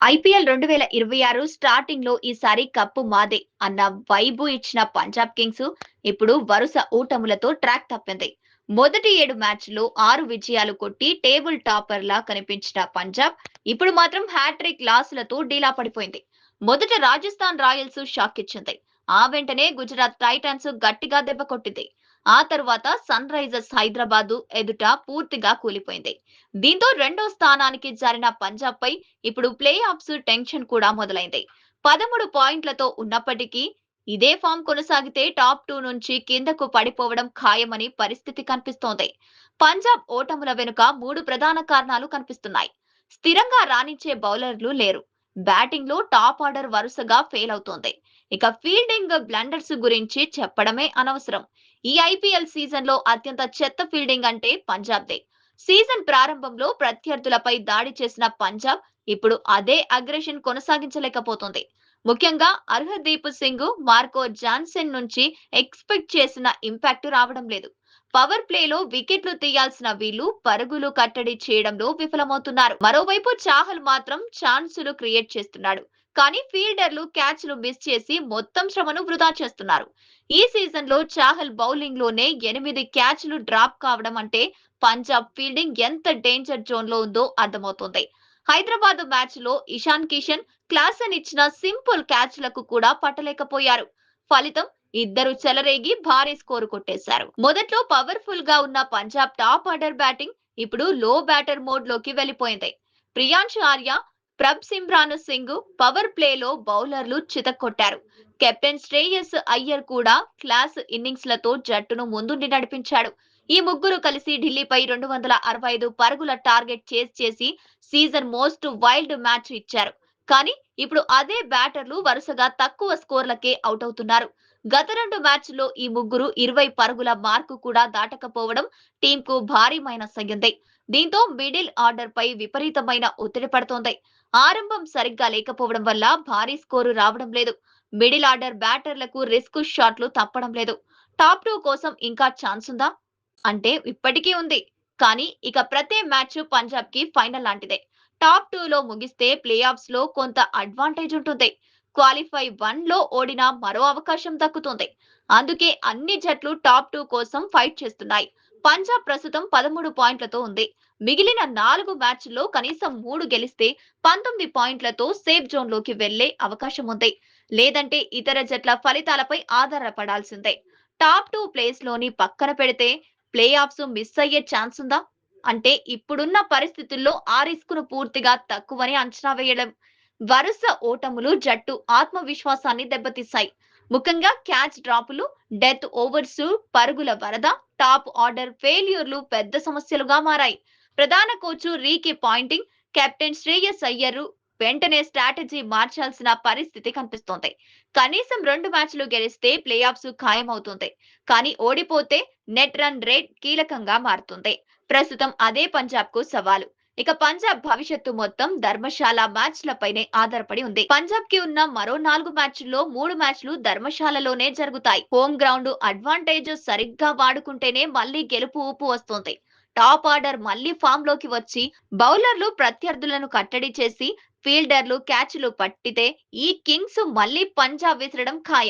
IPL 2026 starting లో ఈసారి cup మాదే అన్న వైబు ఇచ్చిన పంజాబ్ కింగ్స్ ఇప్పుడు వరుస ఓటములతో ట్రాక్ తప్పింది. మొదటి 7 మ్యాచ్ల్లో 6 విజయాలు కొట్టి టేబుల్ టాపర్ లా కనిపించిన పంజాబ్ ఇప్పుడు మాత్రం హ్యాట్రిక్ లాసులతో డీలా పడిపోయింది. మొదట రాజస్థాన్ రాయల్స్ షాక్ ఇచ్చింది. ఆ వెంటనే గుజరాత్ టైటాన్స్ గట్టిగా దెబ్బ కొట్టింది. ఆ తర్వాత సన్ రైజర్స్ హైదరాబాద్ ఎదుట పూర్తిగా కూలిపోయింది. దీంతో రెండో స్థానానికి జారిన పంజాబ్ పై ఇప్పుడు ప్లే ఆఫ్స్ టెన్షన్ కూడా మొదలైంది. 13 పాయింట్లతో ఉన్నప్పటికీ ఇదే ఫామ్ కొనసాగితే టాప్ 2 నుంచి కిందకు పడిపోవడం ఖాయమని పరిస్థితి కనిపిస్తోంది. పంజాబ్ ఓటముల వెనుక 3 ప్రధాన కారణాలు కనిపిస్తున్నాయి. స్థిరంగా రాణించే బౌలర్లు లేరు. బ్యాటింగ్ లో టాప్ ఆర్డర్ వరుసగా ఫెయిల్ అవుతోంది. ఇక ఫీల్డింగ్ బ్లండర్స్ గురించి చెప్పడమే అనవసరం. ఈ ఐపీఎల్ సీజన్ లో అత్యంత చెత్త ఫీల్డింగ్ అంటే పంజాబ్దే. సీజన్ ప్రారంభంలో ప్రత్యర్థులపై దాడి చేసిన పంజాబ్ ఇప్పుడు అదే అగ్రెషన్ కొనసాగించలేకపోతుంది. ముఖ్యంగా హర్షదీప్ సింగ్, మార్కో జాన్సన్ నుంచి ఎక్స్పెక్ట్ చేసిన ఇంపాక్ట్ రావడం లేదు. పవర్ ప్లేలో వికెట్లు తీయాల్సిన వీళ్లు పరుగులు కట్టడి చేయడంలో విఫలమవుతున్నారు. మరోవైపు చాహల్ మాత్రం ఛాన్సులు క్రియేట్ చేస్తున్నాడు. కానీ ఫీల్డర్లు క్యాచ్లు మిస్ చేసి మొత్తం శ్రమను వృధా చేస్తున్నారు. ఈ సీజన్ లో చాహల్ బౌలింగ్ లోనే 8 క్యాచ్లు డ్రాప్ కావడం అంటే పంజాబ్ ఫీల్డింగ్ ఎంత డేంజర్ జోన్ లో ఉందో అర్థమవుతోంది. హైదరాబాద్ మ్యాచ్ లో ఇషాన్ కిషన్, క్లాసన్ ఇచ్చిన సింపుల్ క్యాచ్లకు కూడా పట్టలేకపోయారు. ఫలితం ఇద్దరు చెలరేగి భారీ స్కోరు కొట్టేశారు. మొదట్లో పవర్ఫుల్ గా ఉన్న పంజాబ్ టాప్ ఆర్డర్ బ్యాటింగ్ ఇప్పుడు లో బ్యాటర్ మోడ్ లోకి వెళ్లిపోయింది. ప్రియాంశ్ ఆర్య, ప్రభ్ సిమ్రాన్ సింగ్ పవర్ ప్లేలో బౌలర్లు చితక్కొట్టారు. కెప్టెన్ శ్రేయస్ అయ్యర్ కూడా క్లాస్ ఇన్నింగ్స్ లతో జట్టును ముందుండి నడిపించాడు. ఈ ముగ్గురు కలిసి ఢిల్లీపై 265 పరుగుల టార్గెట్ చేసి సీజన్ మోస్ట్ వైల్డ్ మ్యాచ్ ఇచ్చారు. కానీ ఇప్పుడు అదే బ్యాటర్లు వరుసగా తక్కువ స్కోర్లకే అవుట్ అవుతున్నారు. గత 2 మ్యాచ్ల్లో ఈ ముగ్గురు 20 పరుగుల మార్కు కూడా దాటకపోవడం టీంకు భారీ మైనస్ అయ్యింది. దీంతో మిడిల్ ఆర్డర్ పై విపరీతమైన ఒత్తిడి పడుతోంది. ఆరంభం సరిగ్గా లేకపోవడం వల్ల భారీ స్కోరు రావడం లేదు. మిడిల్ ఆర్డర్ బ్యాటర్లకు రిస్క్ షాట్లు తప్పడం లేదు. టాప్ 2 కోసం ఇంకా ఛాన్స్ ఉందా అంటే ఇప్పటికీ ఉంది. కానీ ఇక ప్రతి మ్యాచ్ పంజాబ్ కి ఫైనల్ లాంటిదే. టాప్ 2 లో ముగిస్తే ప్లే ఆఫ్స్ లో కొంత అడ్వాంటేజ్ ఉంటుంది. క్వాలిఫై 1 లో ఓడినా మరో అవకాశం దక్కుతుంది. అందుకే అన్ని జట్లు టాప్ 2 కోసం ఫైట్ చేస్తున్నాయి. పంజాబ్ ప్రస్తుతం 13 పాయింట్లతో ఉంది. మిగిలిన 4 మ్యాచ్ల్లో కనీసం 3 గెలిస్తే 19 పాయింట్లతో సేఫ్ జోన్ లోకి వెళ్లే అవకాశం ఉంది. లేదంటే ఇతర జట్ల ఫలితాలపై ఆధారపడాల్సిందే. టాప్ 2 ప్లేస్ లోని పక్కన పెడితే ప్లే ఆఫ్స్ మిస్ అయ్యే ఛాన్స్ ఉందా అంటే ఇప్పుడున్న పరిస్థితుల్లో ఆ రిస్క్ ను పూర్తిగా తక్కువని అంచనా వేయడం. వరుస ఓటములు జట్టు ఆత్మవిశ్వాసాన్ని దెబ్బతీశాయి. ముఖ్యంగా క్యాచ్ డ్రాపులు, డెత్ ఓవర్స్, పరుగుల వరద, టాప్ ఆర్డర్ ఫెయిల్యూర్లు పెద్ద సమస్యలుగా మారాయి. ప్రధాన coach Ricky Ponting, captain Shreyas Iyer వెంటనే స్ట్రాటజీ మార్చాల్సిన పరిస్థితి కనిపిస్తోంది. కనీసం 2 మ్యాచ్లు గెలిస్తే ప్లే ఆఫ్స్ ఖాయమవుతుంది. కానీ ఓడిపోతే నెట్ రన్ రేట్ కీలకంగా మారుతుంది. ప్రస్తుతం అదే పంజాబ్ కు సవాలు. ఇక పంజాబ్ భవిష్యత్తు మొత్తం ధర్మశాల మ్యాచ్లపైనే ఆధారపడి ఉంది. పంజాబ్ కి ఉన్న మరో 4 మ్యాచ్ల్లో 3 మ్యాచ్లు ధర్మశాలలోనే జరుగుతాయి. హోమ్ గ్రౌండ్ అడ్వాంటేజ్ సరిగ్గా వాడుకుంటేనే మళ్లీ గెలుపు ఊపు వస్తుంది. టాప్ ఆర్డర్ మళ్లీ ఫామ్ లోకి వచ్చి బౌలర్లు ప్రత్యర్థులను కట్టడి చేసి ఫీల్డర్లు క్యాచ్లు పట్టితే ఈ కింగ్స్ మళ్లీ పంజాబ్ విసరడం ఖాయం.